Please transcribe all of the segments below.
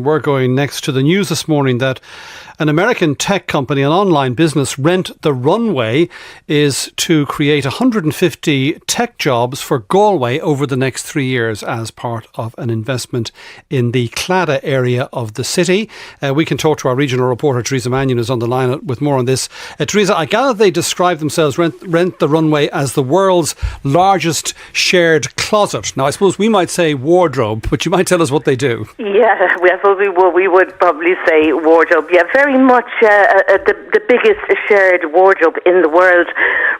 We're going next to the news this morning that an American tech company, an online business, Rent the Runway, is to create 150 tech jobs for Galway over the next 3 years as part of an investment in the Claddagh area of the city. We can talk to our regional reporter, Teresa Mannion, who's on the line with more on this. Teresa, I gather they describe themselves, Rent the Runway, as the world's largest shared closet. Now, I suppose we might say wardrobe, but you might tell us what they do. Yeah, I suppose we would probably say wardrobe. Yeah, very much the biggest shared wardrobe in the world.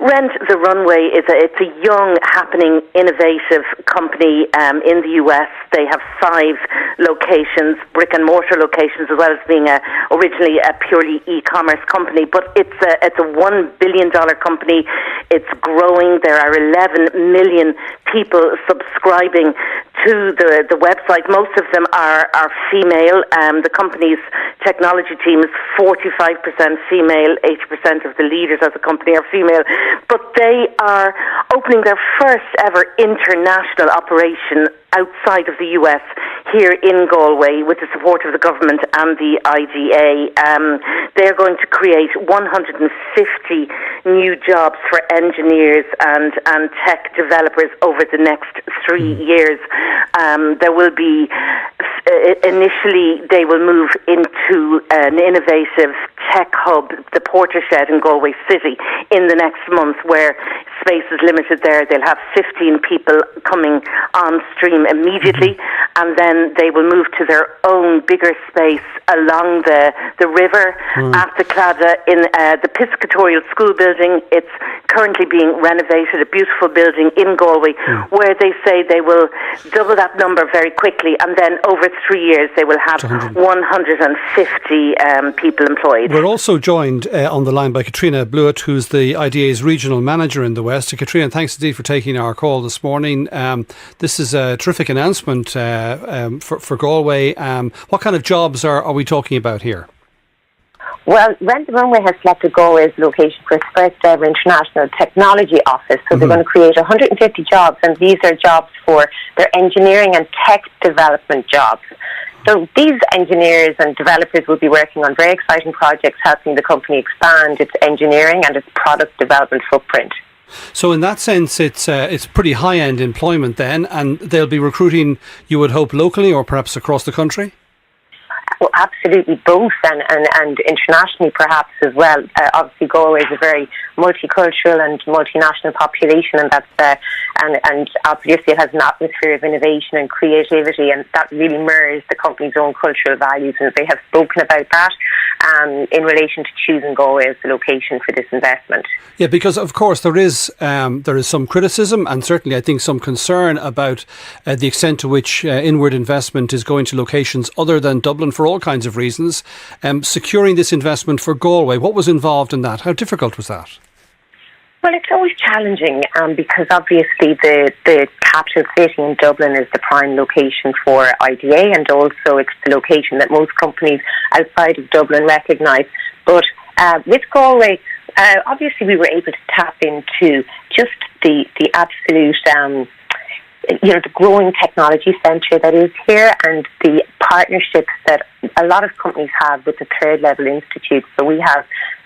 Rent the Runway it's a young, happening, innovative company in the US. They have 5 locations, brick and mortar locations, as well as being originally a purely e-commerce company. But it's a $1 billion company. It's growing. There are 11 million people subscribing to the website. Most of them are female. The company's technology team is 45% female. 80% of the leaders of the company are female. But they are opening their first ever international operation outside of the US here in Galway with the support of the government and the IDA. They're going to create 150 new jobs for engineers and tech developers over the next 3 years. There will be, initially they will move into an innovative tech hub, the Portershed in Galway City, in the next month, where space is limited there. They'll have 15 people coming on stream immediately, and then they will move to their own bigger space along the river at the Claddagh in the Piscatorial School building. It's currently being renovated, a beautiful building in Galway, where they say they will double that number very quickly, and then over 3 years they will have 150 people employed. We're also joined on the line by Catherina, who's the IDA's regional manager in the West. Catherina, thanks indeed for taking our call this morning. This is a terrific announcement for Galway. What kind of jobs are we talking about here? Well, Rent the Runway has selected Galway as the location for its first ever international technology office. So they're going to create 150 jobs, and these are jobs for their engineering and tech development jobs. So these engineers and developers will be working on very exciting projects helping the company expand its engineering and its product development footprint. So in that sense, it's pretty high-end employment then, and they'll be recruiting, you would hope, locally or perhaps across the country? Well, absolutely both, and internationally perhaps as well. Obviously, Galway is a very multicultural and multinational population, and that's and obviously it has an atmosphere of innovation and creativity, and that really mirrors the company's own cultural values, and they have spoken about that in relation to choosing Galway as the location for this investment. Yeah, because of course there is some criticism and certainly I think some concern about the extent to which inward investment is going to locations other than Dublin for all kinds of reasons. Securing this investment for Galway, what was involved in that? How difficult was that? Well, it's always challenging because obviously the capital city in Dublin is the prime location for IDA, and also it's the location that most companies outside of Dublin recognise. But with Galway, obviously we were able to tap into just the absolute the growing technology centre that is here, and the partnerships that a lot of companies have with the third level institutes. So we have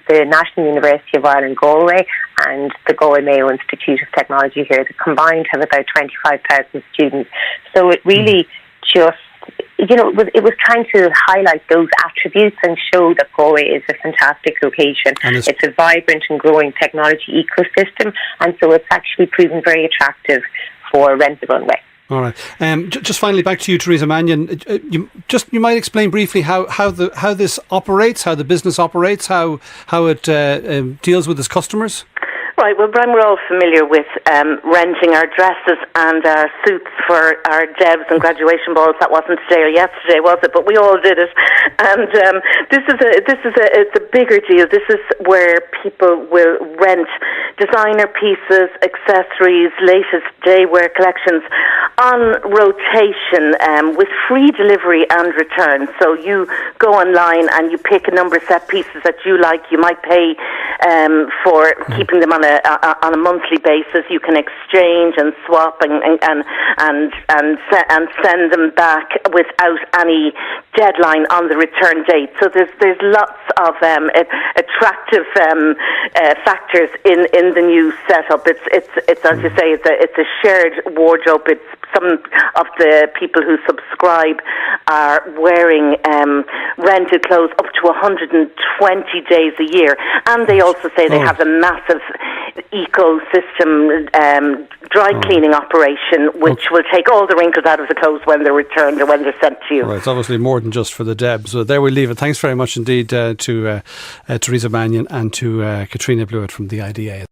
the National University of Ireland Galway and the Galway Mayo Institute of Technology here that combined have about 25,000 students. So it really just, it was trying to highlight those attributes and show that Galway is a fantastic location. It's a vibrant and growing technology ecosystem, and so it's actually proven very attractive for Rent the Runway. All right. Just finally, back to you, Teresa Mannion. You might explain briefly how this operates, how the business operates, how it deals with its customers. Right, well, Bryan, we're all familiar with renting our dresses and our suits for our debs and graduation balls. That wasn't today or yesterday, was it? But we all did it. And it's a bigger deal. This is where people will rent designer pieces, accessories, latest daywear collections on rotation with free delivery and return. So you go online and you pick a number of set pieces that you like. You might pay for keeping them on a monthly basis. You can exchange and swap and send them back without any deadline on the return date. So there's lots of attractive factors in the new setup. It's as you say, it's a shared wardrobe. It's some of the people who subscribe are wearing rented clothes up to 120 days a year, and they also say they have a massive ecosystem dry cleaning operation, which will take all the wrinkles out of the clothes when they're returned or when they're sent to you. Right, it's obviously more than just for the Debs. So there we leave it. Thanks very much indeed to Teresa Mannion and to Catherina Blewitt from the IDA.